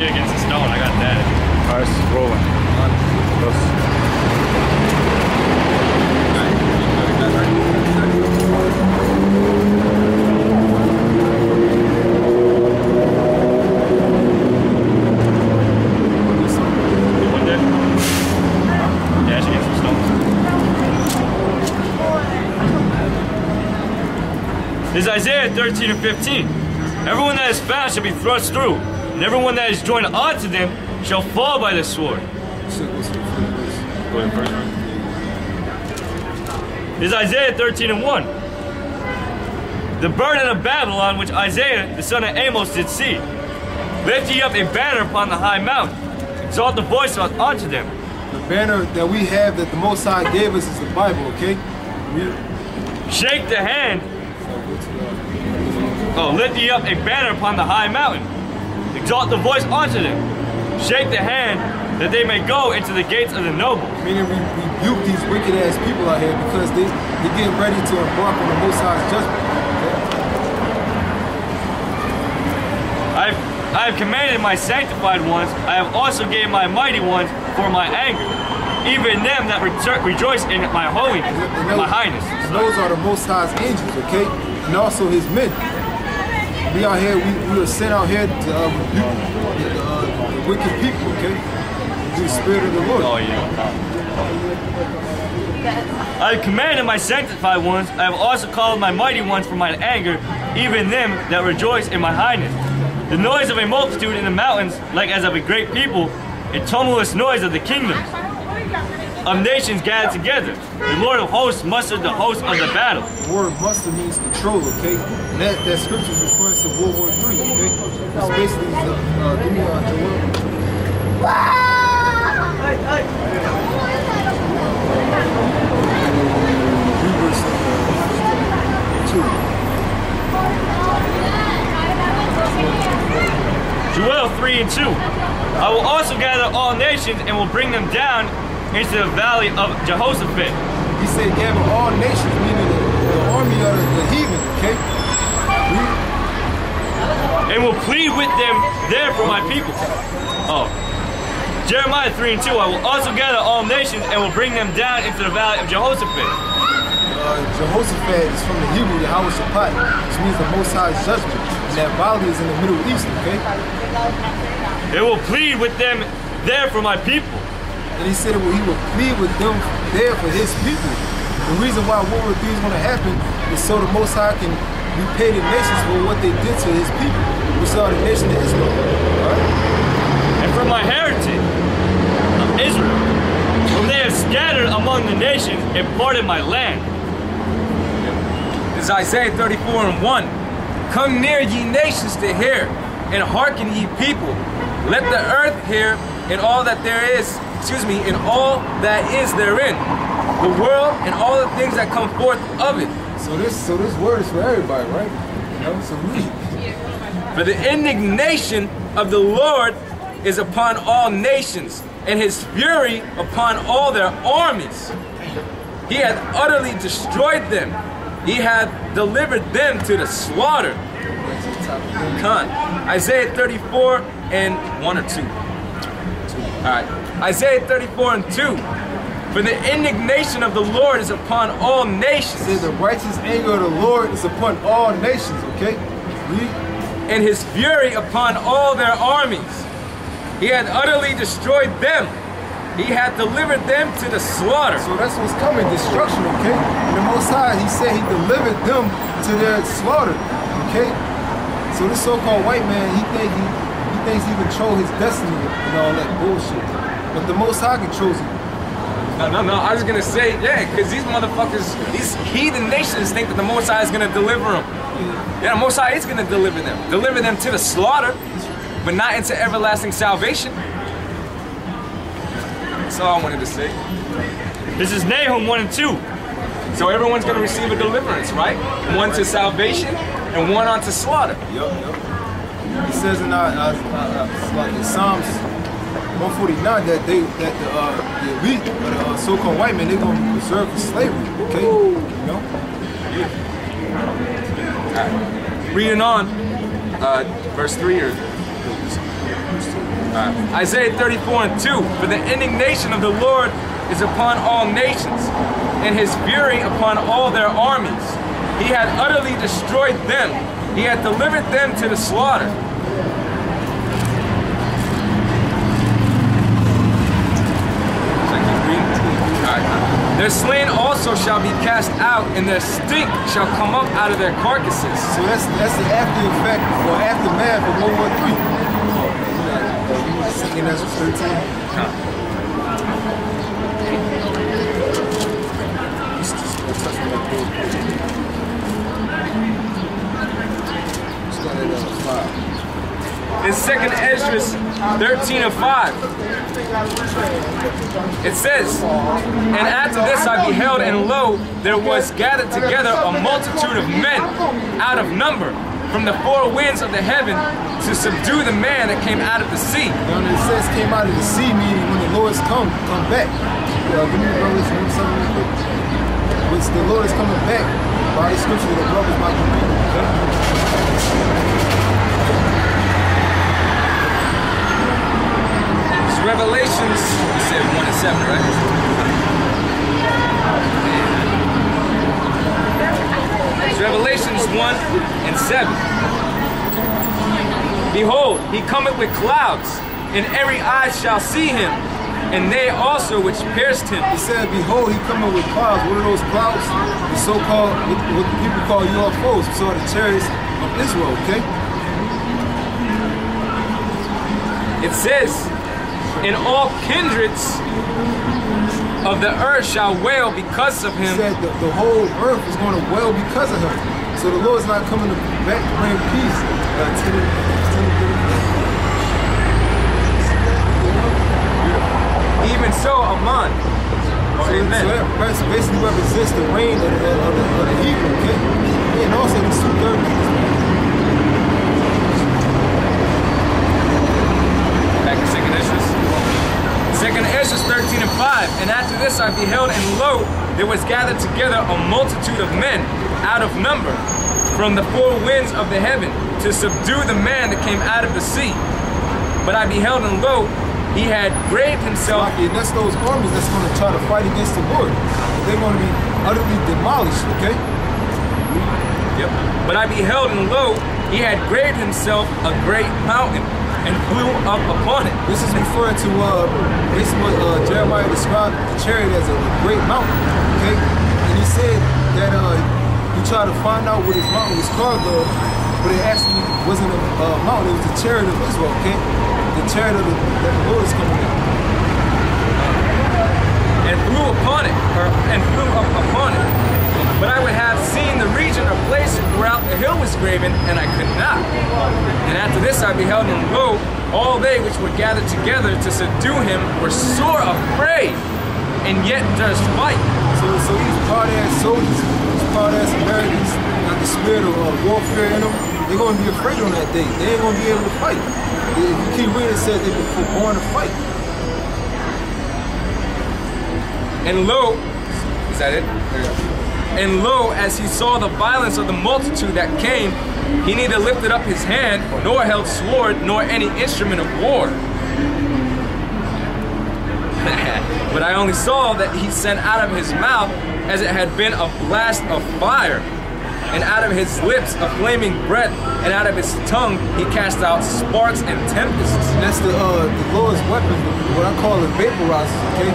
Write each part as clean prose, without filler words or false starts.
Against the stone, I got that. Alright, it's rolling. Dash against the stone. This is Isaiah 13 and 15. Everyone that is found shall be thrust through, and everyone that is joined onto them shall fall by the sword. Go ahead first. This is Isaiah 13 and 1. The burden of Babylon, which Isaiah, the son of Amos, did see. Lift ye up a banner upon the high mountain. Exalt the voice unto them. The banner that we have that the Most High gave us is the Bible, okay? Shake the hand. Oh, lift ye up a banner upon the high mountain. Exalt the voice unto them. Shake the hand that they may go into the gates of the noble. Meaning we rebuke these wicked ass people out here because they're getting ready to embark on the Most High's judgment. Okay? I have commanded my sanctified ones. I have also gave my mighty ones for my anger. Even them that rejoice in my holiness, my highness. And those are the Most High's angels, okay? And also his men. We out here, we are sent out here to rebuke the wicked people, okay? Through the Spirit of the Lord. Oh, yeah. I have commanded my sanctified ones. I have also called my mighty ones for my anger, even them that rejoice in my highness. The noise of a multitude in the mountains, like as of a great people, a tumultuous noise of the kingdoms of nations gathered together. The Lord of hosts mustered the host of the battle. The word muster means control, okay? And that scripture is referring to World War III, okay? It's basically give me Joel 3 and 2. I will also gather all nations and will bring them down into the valley of Jehoshaphat. He said gather all nations, meaning the army of the heathen, okay? And will plead with them there for my people. Oh. Jeremiah 3 and 2. I will also gather all nations and will bring them down into the valley of Jehoshaphat. Jehoshaphat is from the Hebrew Yehoshaphat, which means the Most High's judgment. And that valley is in the Middle East, okay? It will plead with them there for my people. And he said he will plead with them there for his people. The reason why World War III is going to happen is so the Most High can repay the nations for what they did to his people, which are the nation of Israel. Right? And from my heritage of Israel, whom they have scattered among the nations and parted my land. This is Isaiah 34 and 1. Come near, ye nations, to hear, and hearken, ye people. Let the earth hear, and all that there is, and all that is therein. The world and all the things that come forth of it. So this word is for everybody, right? You know, so for the indignation of the Lord is upon all nations, and his fury upon all their armies. He hath utterly destroyed them. He hath delivered them to the slaughter. Isaiah 34 and 1 or 2. Alright. Isaiah 34 and 2. For the indignation of the Lord is upon all nations. It says the righteous anger of the Lord is upon all nations, okay? Read. And his fury upon all their armies. He hath utterly destroyed them. He hath delivered them to the slaughter. So that's what's coming, destruction, okay? And the Most High, he said he delivered them to their slaughter, okay? So this so-called white man, he thinks he control his destiny and all that bullshit. But the Most High controls it. No, I was gonna say, yeah, because these motherfuckers, these heathen nations think that the Most High is gonna deliver them. Yeah, the Most High is gonna deliver them. Deliver them to the slaughter, but not into everlasting salvation. That's all I wanted to say. This is Nahum 1 and 2. So everyone's gonna receive a deliverance, right? One to salvation and one onto slaughter. Yup. He says in Psalms 149 that the elite, the so-called white men, they're gonna be reserved for slavery. Okay, you know. Right. Reading on, verse 3 or. Isaiah 34 and 2. For the indignation of the Lord is upon all nations, and his fury upon all their armies. He had utterly destroyed them. He had delivered them to the slaughter. Their slain also shall be cast out, and their stink shall come up out of their carcasses. So that's the after effect or aftermath of World War III. Second Ezra 13. In 2nd Ezra 13 and 5, it says, and after this I beheld, and lo, there was gathered together a multitude of men out of number from the four winds of the heaven to subdue the man that came out of the sea. Now it says came out of the sea, meaning when the Lord's come back. Give me the Revelation 1:7 real quick. Which the Lord is coming back by the scripture that brothers might be reading. Revelations, you said 1 and 7, right? It's Revelations 1 and 7. Behold, he cometh with clouds, and every eye shall see him, and they also which pierced him. He said, behold, he cometh with clouds. What are those clouds? The so-called, what people call UFOs, so the chariots of Israel, okay? It says, and all kindreds of the earth shall wail because of him. He said the whole earth is going to wail because of him. So the Lord's not coming back to bring peace to the even so, Amen. Amen. So that basically represents the reign of the Hebrew, okay? And also the two-thirds. Back to 2nd Ezra. 2nd Ezra 13 and 5. And after this I beheld, and lo, there was gathered together a multitude of men out of number from the four winds of the heaven to subdue the man that came out of the sea. But I beheld, and lo, he had graved himself. And that's those armies that's going to try to fight against the Lord. They're going to be utterly demolished, okay? Yep. But I beheld, and lo, he had graved himself a great mountain and flew up upon it. This is referring to basically what Jeremiah described the chariot as a great mountain, okay? And he said that he tried to find out what his mountain was called, but it actually wasn't a mountain, it was the chariot of Israel, okay? The chariot of that the Lord is coming in. And flew upon it, and flew up upon it. But I would have seen the region or place whereout the hill was graven, and I could not. And after this I beheld, and lo, all they which were gathered together to subdue him were sore afraid, and yet durst fight. So these part-ass soldiers, these part-ass Americans, got the spirit of warfare in them, they're going to be afraid on that day. They ain't going to be able to fight. If you keep reading, it says they were born to fight. And lo, is that it? And lo, as he saw the violence of the multitude that came, he neither lifted up his hand, nor held sword, nor any instrument of war. But I only saw that he sent out of his mouth as it had been a blast of fire, and out of his lips a flaming breath, and out of his tongue he cast out sparks and tempests. And that's the Lord's weapon, what I call it vaporizers, okay?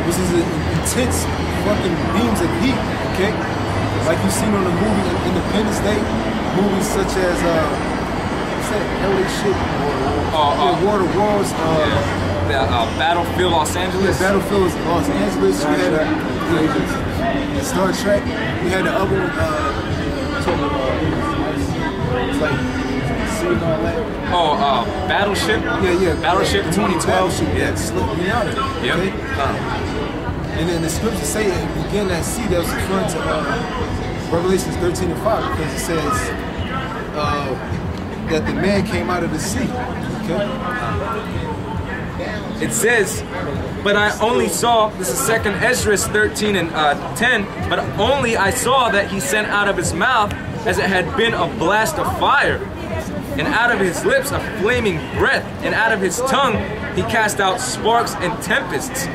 Which is intense fucking beams of heat, okay? Like you've seen on the movie Independence Day, movies such as what's that LA shit? War of Wars. Battlefield Los Angeles. Yeah, Battlefield Los Angeles. Star Trek. Star Trek. We had the other one. It's like seeing all that. Battleship. Yeah. Battleship 2012. Battleship, yeah. Slipped me out of it. Yep. Okay? And then the scriptures say it began that sea that was referring to Revelations 13 and 5, because it says that the man came out of the sea. Okay? It says, but I only saw, this is 2nd Ezra 13 and 10, but only I saw that he sent out of his mouth as it had been a blast of fire, and out of his lips a flaming breath, and out of his tongue he cast out sparks and tempests,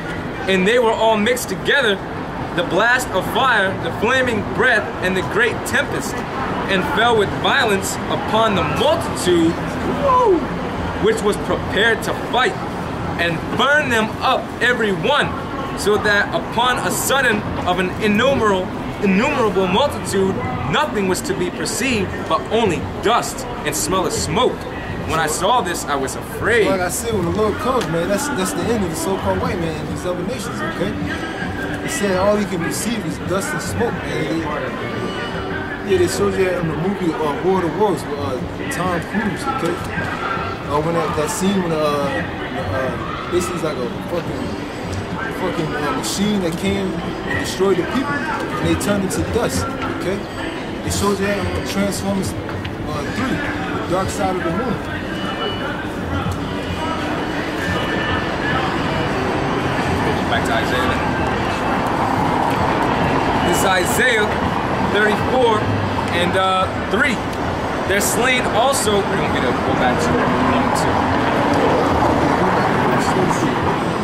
and they were all mixed together, the blast of fire, the flaming breath, and the great tempest, and fell with violence upon the multitude, which was prepared to fight, and burned them up every one, so that upon a sudden of an innumerable multitude, nothing was to be perceived but only dust and smell of smoke. When I saw this, I was afraid. Like I said, when the Lord comes, man, that's the end of the so-called white man in these other nations, okay? He said all he can perceive is dust and smoke, man. Yeah, they showed you that in the movie War of the Worlds with Tom Cruise, okay? When that scene when basically it's like a fucking machine that came and destroyed the people, and they turned into dust, okay? They showed you that in Transformers 3, The Dark Side of the Moon. Back to Isaiah. This is Isaiah 34 and 3. They're slain also. We're going to go back to 1 and 2.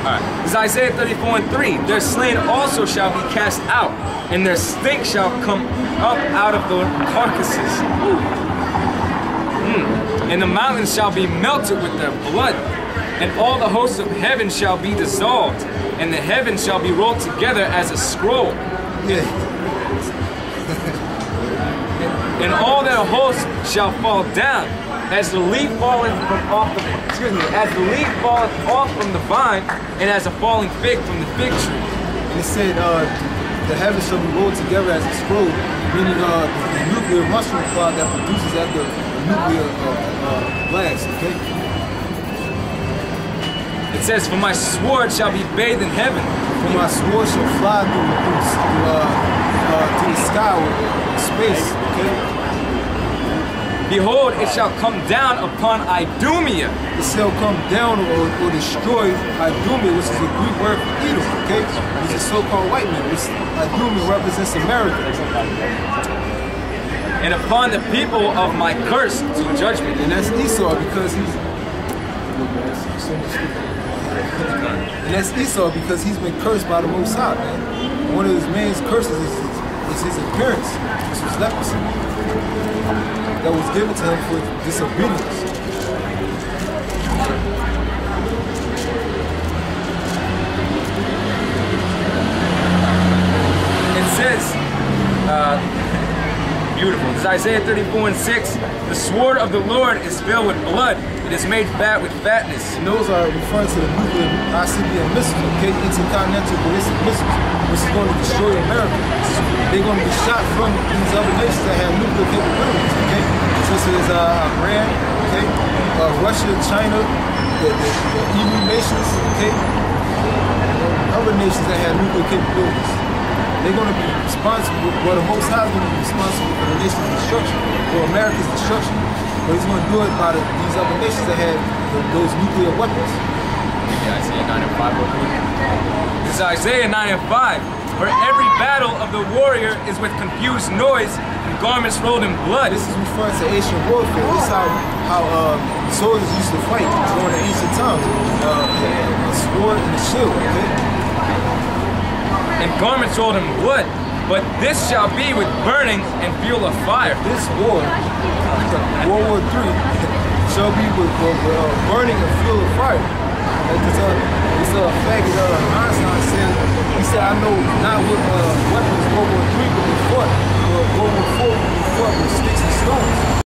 Alright. This is Isaiah 34 and 3. Their slain also shall be cast out, and their stink shall come up out of the carcasses. And the mountains shall be melted with their blood, and all the hosts of heaven shall be dissolved, and the heavens shall be rolled together as a scroll. Yeah. And all their hosts shall fall down, as the leaf falleth from off the as the leaf falleth off from the vine, and as a falling fig from the fig tree. And it said the heavens shall be rolled together as a scroll, meaning the nuclear mushroom cloud that produces after a nuclear blast, okay? It says, for my sword shall be bathed in heaven. For my sword shall fly through the sky with space, okay? Behold, it shall come down upon Idumea. It shall come down or destroy Idumea, which is a Greek word for Edom, okay? Which is so-called white man. Idumea represents America. And upon the people of my curse to judgment. And that's Esau because he's been cursed by the Most High, man. One of his main curses is his appearance, which was leprosy, that was given to him for disobedience. It says, beautiful. It's Isaiah 34 and 6. The sword of the Lord is filled with blood. It is made fat with fatness. And those are referring to the nuclear ICBM missiles, okay? Intercontinental ballistic missiles, which is going to destroy America. They're going to be shot from these other nations that have nuclear capabilities, okay? Such as Iran, okay? Russia, China, the EU nations, okay? Other nations that have nuclear capabilities. They're going to be responsible, well, the Most High is going to be responsible for the nation's destruction, for America's destruction. But he's going to do it by these other nations that have those nuclear weapons. Isaiah 9 and 5 real quick. This is Isaiah 9 and 5. For every battle of the warrior is with confused noise and garments rolled in blood. This is referring to ancient warfare. This is how soldiers used to fight during the ancient times. A sword and a shield, okay? And garments rolled in blood. But this shall be with burning and fuel of fire. This war, World War III, shall be with burning and fuel of fire. It's a fact that Einstein said, he said, I know not what weapons World War III would be fought,